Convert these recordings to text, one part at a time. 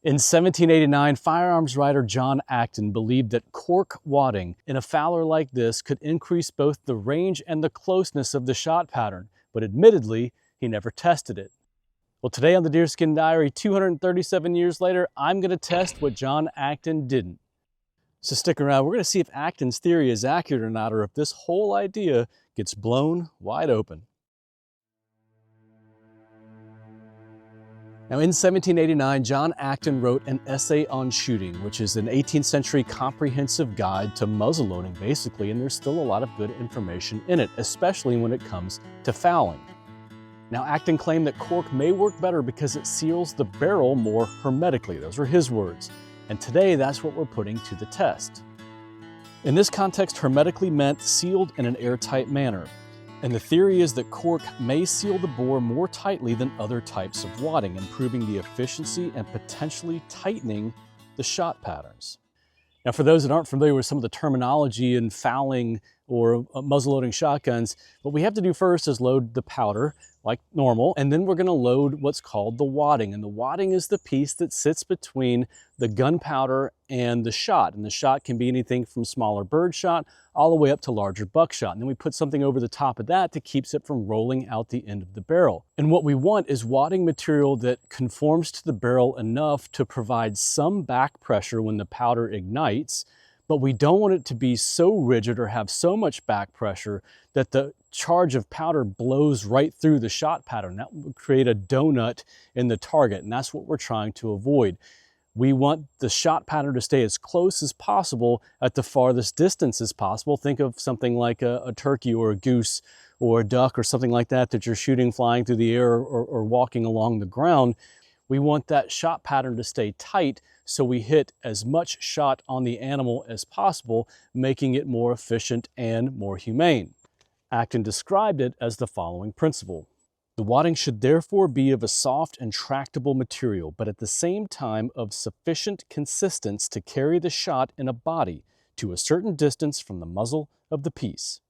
In 1789, firearms writer John Acton believed that cork wadding in a fowler like this could increase both the range and the closeness of the shot pattern, but admittedly, he never tested it. Well, today on the Deerskin Diary, 237 years later, I'm going to test what John Acton didn't. So stick around, we're going to see if Acton's theory is accurate or not, or if this whole idea gets blown wide open. Now, in 1789, John Acton wrote an essay on shooting, which is an 18th century comprehensive guide to muzzleloading, basically, and there's still a lot of good information in it, especially when it comes to fouling. Now, Acton claimed that cork may work better because it seals the barrel more hermetically. Those were his words. And today, that's what we're putting to the test. In this context, hermetically meant sealed in an airtight manner. And the theory is that cork may seal the bore more tightly than other types of wadding, improving the efficiency and potentially tightening the shot patterns. Now, for those that aren't familiar with some of the terminology in fouling or muzzleloading shotguns, what we have to do first is load the powder like normal, and then we're going to load what's called the wadding. And the wadding is the piece that sits between the gunpowder and the shot. And the shot can be anything from smaller bird shot all the way up to larger buckshot. And then we put something over the top of that that keeps it from rolling out the end of the barrel. And what we want is wadding material that conforms to the barrel enough to provide some back pressure when the powder ignites, but we don't want it to be so rigid or have so much back pressure that the charge of powder blows right through the shot pattern. That would create a donut in the target, and that's what we're trying to avoid. We want the shot pattern to stay as close as possible at the farthest distance as possible. Think of something like a turkey or a goose or a duck or something like that that you're shooting flying through the air or walking along the ground. We want that shot pattern to stay tight so we hit as much shot on the animal as possible, making it more efficient and more humane. Acton described it as the following principle. The wadding should therefore be of a soft and tractable material, but at the same time of sufficient consistence to carry the shot in a body to a certain distance from the muzzle of the piece.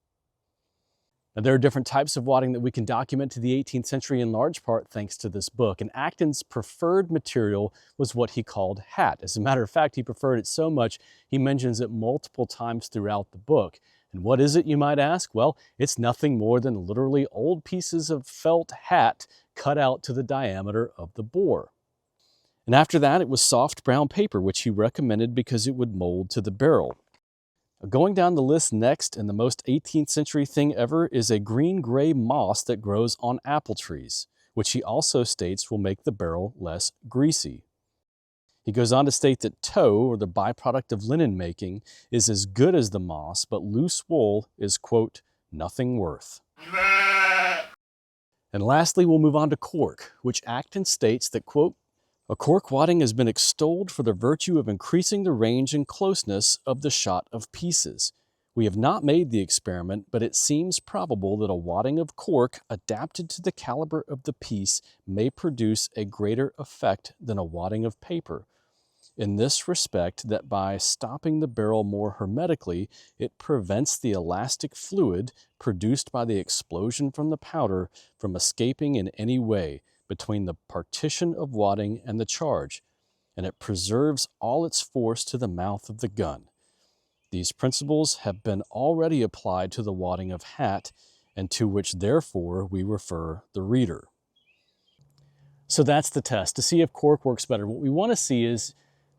Now, there are different types of wadding that we can document to the 18th century in large part thanks to this book, and Acton's preferred material was what he called hat. As a matter of fact, he preferred it so much he mentions it multiple times throughout the book. And what is it, you might ask? Well, it's nothing more than literally old pieces of felt hat cut out to the diameter of the bore. And after that, it was soft brown paper, which he recommended because it would mold to the barrel. Going down the list next, and the most 18th century thing ever, is a green-gray moss that grows on apple trees, which he also states will make the barrel less greasy. He goes on to state that tow, or the byproduct of linen making, is as good as the moss, but loose wool is, quote, nothing worth. And lastly, we'll move on to cork, which Acton states that, quote, a cork wadding has been extolled for the virtue of increasing the range and closeness of the shot of pieces. We have not made the experiment, but it seems probable that a wadding of cork adapted to the caliber of the piece may produce a greater effect than a wadding of paper. In this respect, that by stopping the barrel more hermetically, it prevents the elastic fluid produced by the explosion from the powder from escaping in any way between the partition of wadding and the charge, and it preserves all its force to the mouth of the gun. These principles have been already applied to the wadding of hat, and to which therefore we refer the reader. So that's the test, to see if cork works better. What we want to see is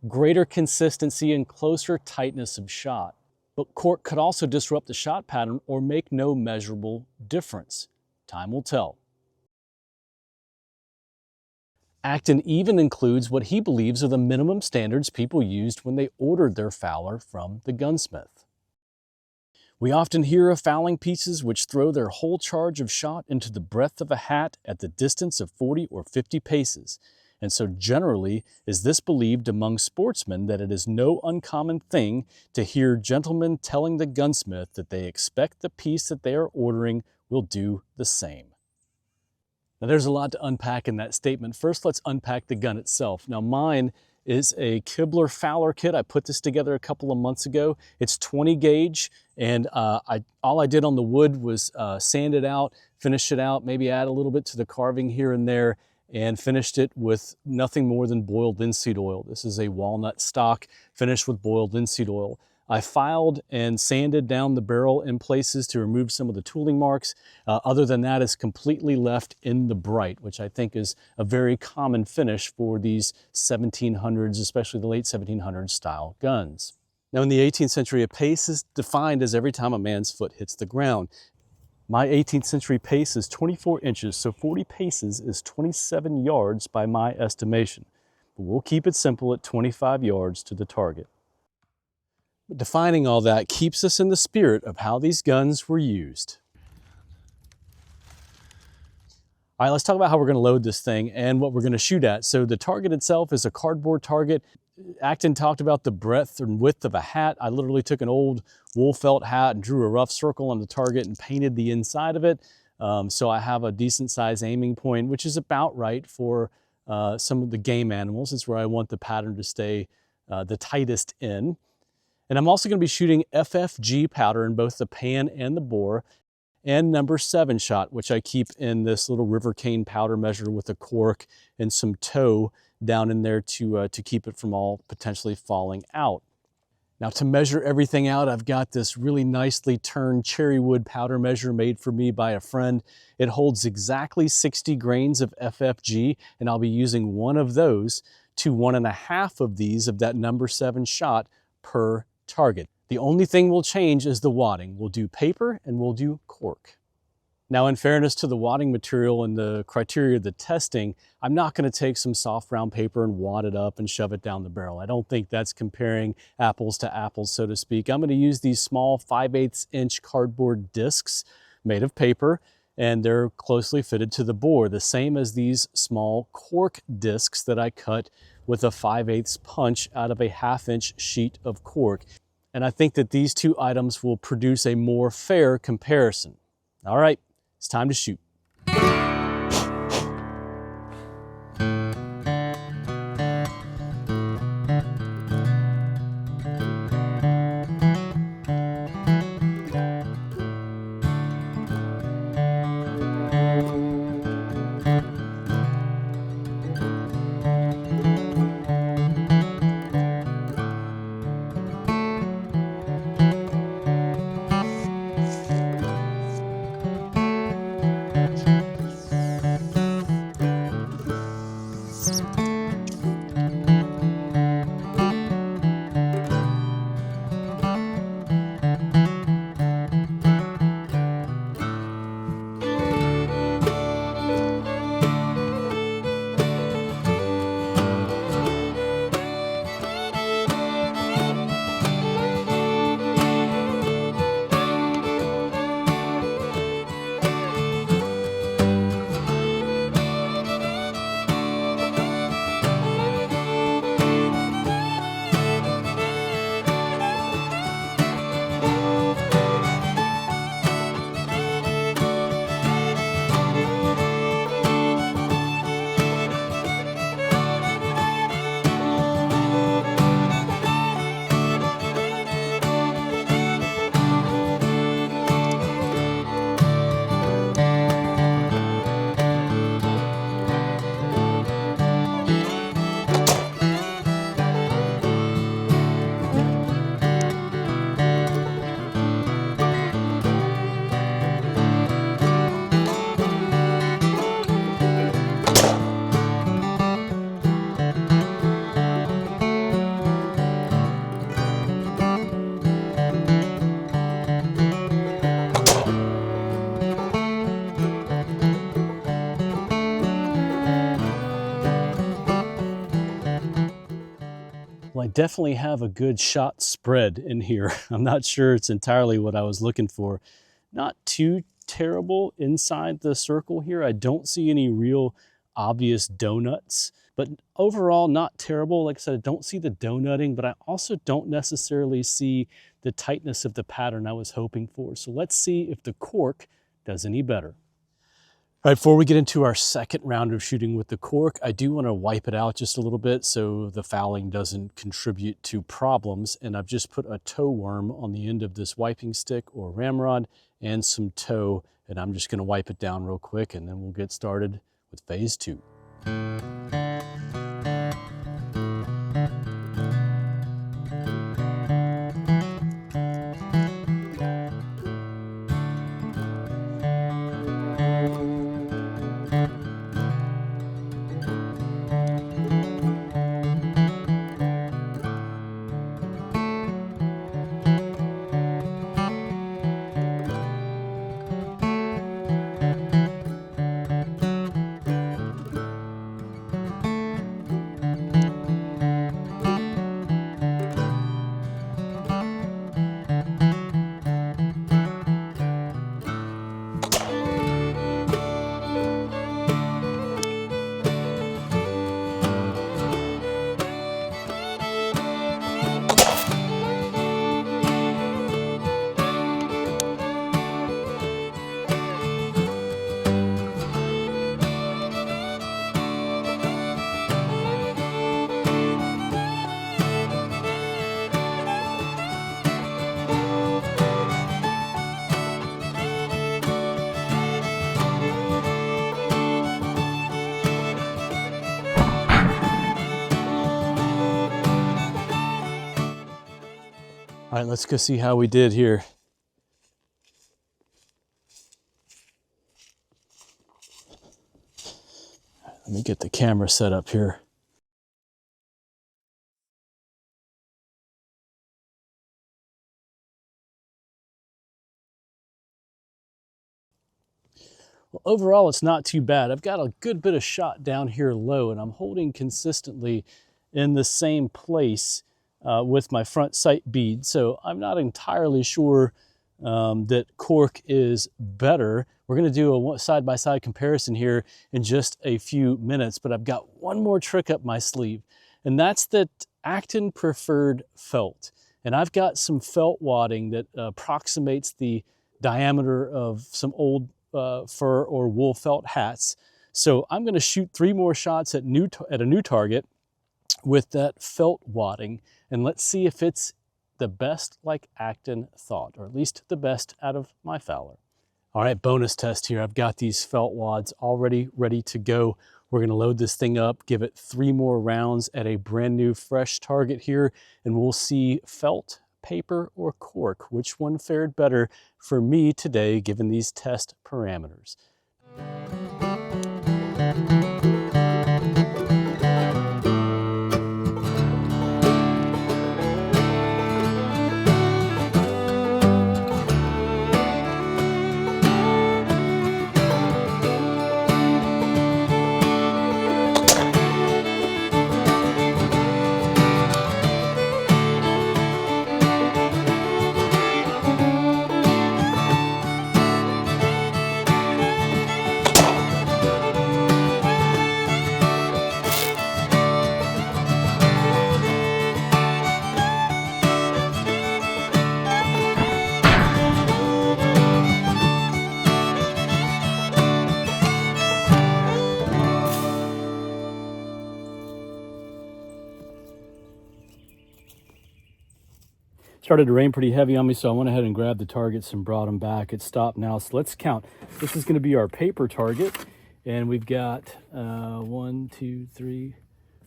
greater consistency and closer tightness of shot. But cork could also disrupt the shot pattern or make no measurable difference. Time will tell. Acton even includes what he believes are the minimum standards people used when they ordered their fowler from the gunsmith. We often hear of fowling pieces which throw their whole charge of shot into the breadth of a hat at the distance of 40 or 50 paces, and so generally is this believed among sportsmen that it is no uncommon thing to hear gentlemen telling the gunsmith that they expect the piece that they are ordering will do the same. Now, there's a lot to unpack in that statement. First, let's unpack the gun itself. Now, mine is a Kibler Fowler kit. I put this together a couple of months ago. It's 20 gauge, and all I did on the wood was sand it out, finish it out, maybe add a little bit to the carving here and there, and finished it with nothing more than boiled linseed oil. This is a walnut stock finished with boiled linseed oil. I filed and sanded down the barrel in places to remove some of the tooling marks. Other than that, it's completely left in the bright, which I think is a very common finish for these 1700s, especially the late 1700s style guns. Now in the 18th century, a pace is defined as every time a man's foot hits the ground. My 18th century pace is 24 inches, so 40 paces is 27 yards by my estimation. But we'll keep it simple at 25 yards to the target. But defining all that keeps us in the spirit of how these guns were used. All right, let's talk about how we're going to load this thing and what we're going to shoot at. So the target itself is a cardboard target. Acton talked about the breadth and width of a hat. I literally took an old wool felt hat and drew a rough circle on the target and painted the inside of it. So I have a decent size aiming point, which is about right for some of the game animals. It's where I want the pattern to stay the tightest in. And I'm also going to be shooting FFG powder in both the pan and the bore, and number 7 shot, which I keep in this little river cane powder measure with a cork and some tow down in there to keep it from all potentially falling out. Now to measure everything out, I've got this really nicely turned cherry wood powder measure made for me by a friend. It holds exactly 60 grains of FFG, and I'll be using one of those to 1.5 of these of that number 7 shot per target. The only thing we'll change is the wadding. We'll do paper and we'll do cork. Now, in fairness to the wadding material and the criteria of the testing, I'm not going to take some soft brown paper and wad it up and shove it down the barrel. I don't think that's comparing apples to apples, so to speak. I'm going to use these small 5/8 inch cardboard discs made of paper, and they're closely fitted to the bore, the same as these small cork discs that I cut with a 5/8 punch out of a 1/2 inch sheet of cork. And I think that these two items will produce a more fair comparison. All right, it's time to shoot. Well, I definitely have a good shot spread in here. I'm not sure it's entirely what I was looking for. Not too terrible inside the circle here. I don't see any real obvious donuts, but overall not terrible. Like I said, I don't see the donutting, but I also don't necessarily see the tightness of the pattern I was hoping for. So let's see if the cork does any better. All right, before we get into our second round of shooting with the cork, I do want to wipe it out just a little bit so the fouling doesn't contribute to problems. And I've just put a tow worm on the end of this wiping stick or ramrod and some tow, and I'm just going to wipe it down real quick, and then we'll get started with phase 2. All right, let's go see how we did here. Let me get the camera set up here. Well, overall, it's not too bad. I've got a good bit of shot down here low, and I'm holding consistently in the same place with my front sight bead. So I'm not entirely sure that Cork is better. We're going to do a side-by-side comparison here in just a few minutes, but I've got one more trick up my sleeve, and that's that Acton preferred felt. And I've got some felt wadding that approximates the diameter of some old fur or wool felt hats. So I'm going to shoot 3 more shots at a new target with that felt wadding, and let's see if it's the best like Acton thought, or at least the best out of my Fowler. All right, bonus test here. I've got these felt wads already ready to go. We're gonna load this thing up, give it 3 more rounds at a brand new fresh target here, and we'll see felt, paper, or cork. Which one fared better for me today, given these test parameters? Started to rain pretty heavy on me, so I went ahead and grabbed the targets and brought them back. It stopped now, so let's count. This is going to be our paper target, and we've got 1, 2, 3,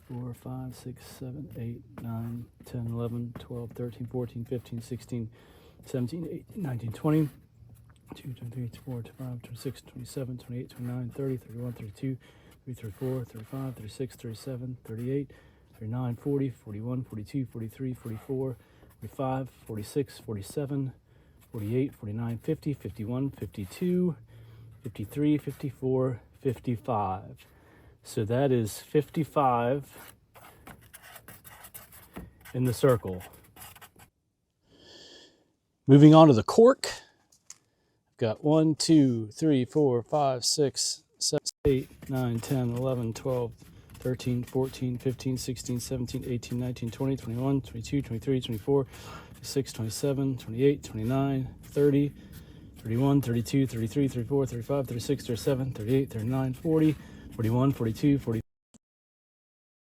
4, 5, 6, 7, 8, 9, 10, 11, 12, 13, 14, 15, 16, 17, 18, 19, 20, 22, 23, 24, 25, 26, 27, 28, 29, 30, 31, 32, 33, 34, 35, 36, 37, 38, 39, 40, 41, 42, 43, 44, 45, 46, 47, 48, 49, 50, 51, 52, 53, 54, 55. So that is 55 in the circle. Moving on to the cork. I've got 1, 2, 3, 4, 5, 6, 7, 8, 9, 10, 11, 12, 13, 14, 15, 16, 17, 18, 19, 20, 21, 22, 23, 24, 26, 27, 28, 29, 30, 31, 32, 33, 34, 35, 36, 37, 38, 39, 40, 41, 42, 45,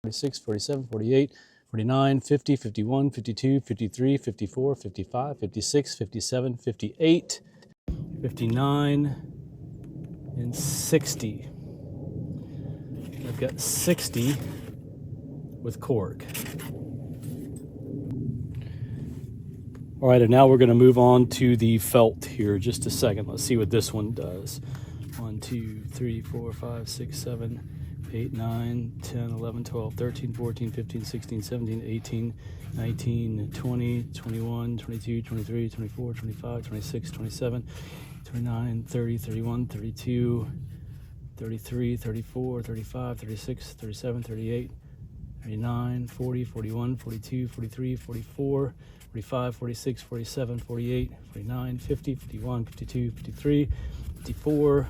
46, 47, 48, 49, 50, 51, 52, 53, 54, 55, 56, 57, 58, 59, and 60. I've got 60 with Cork. All right, and now we're going to move on to the felt here just a second. Let's see what this one does. 1, 2, 3, 4, 5, 6, 7, 8, 9, 10, 11, 12, 13, 14, 15, 16, 17, 18, 19, 20, 21, 22, 23, 24, 25, 26, 27, 29, 30, 31, 32, 33, 34, 35, 36, 37, 38, 39, 40, 41, 42, 43, 44, 45, 46, 47, 48, 49, 50, 51, 52, 53, 54,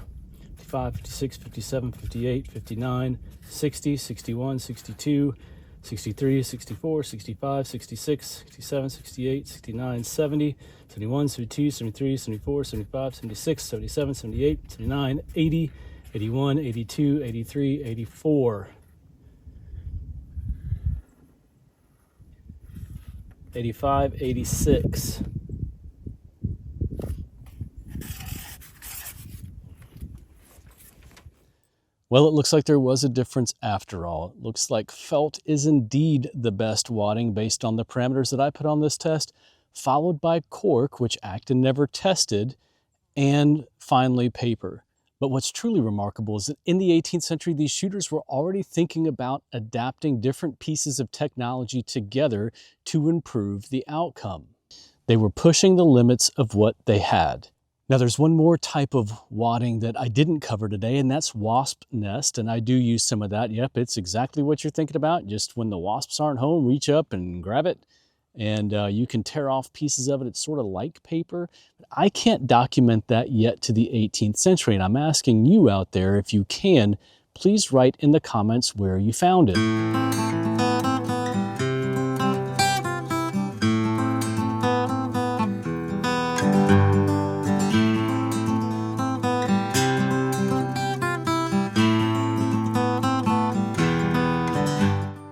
55, 56, 57, 58, 59, 60, 61, 62, 63, 64, 65, 66, 67, 68, 69, 70, 71, 72, 73, 74, 75, 76, 77, 78, 79, 80, 81, 82, 83, 84, 85, 86. Well, it looks like there was a difference after all. It looks like felt is indeed the best wadding based on the parameters that I put on this test, followed by cork, which Acton never tested, and finally paper. But what's truly remarkable is that in the 18th century, these shooters were already thinking about adapting different pieces of technology together to improve the outcome. They were pushing the limits of what they had. Now there's one more type of wadding that I didn't cover today, and that's wasp nest, and I do use some of that. Yep, it's exactly what you're thinking about. Just when the wasps aren't home, reach up and grab it, and you can tear off pieces of it. It's sort of like paper. I can't document that yet to the 18th century, and I'm asking you out there, if you can, please write in the comments where you found it.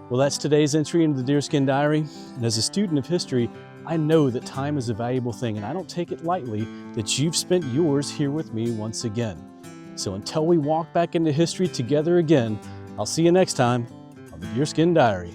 Well, that's today's entry into the Deerskin Diary. And as a student of history, I know that time is a valuable thing, and I don't take it lightly that you've spent yours here with me once again. So until we walk back into history together again, I'll see you next time on the Deerskin Diary.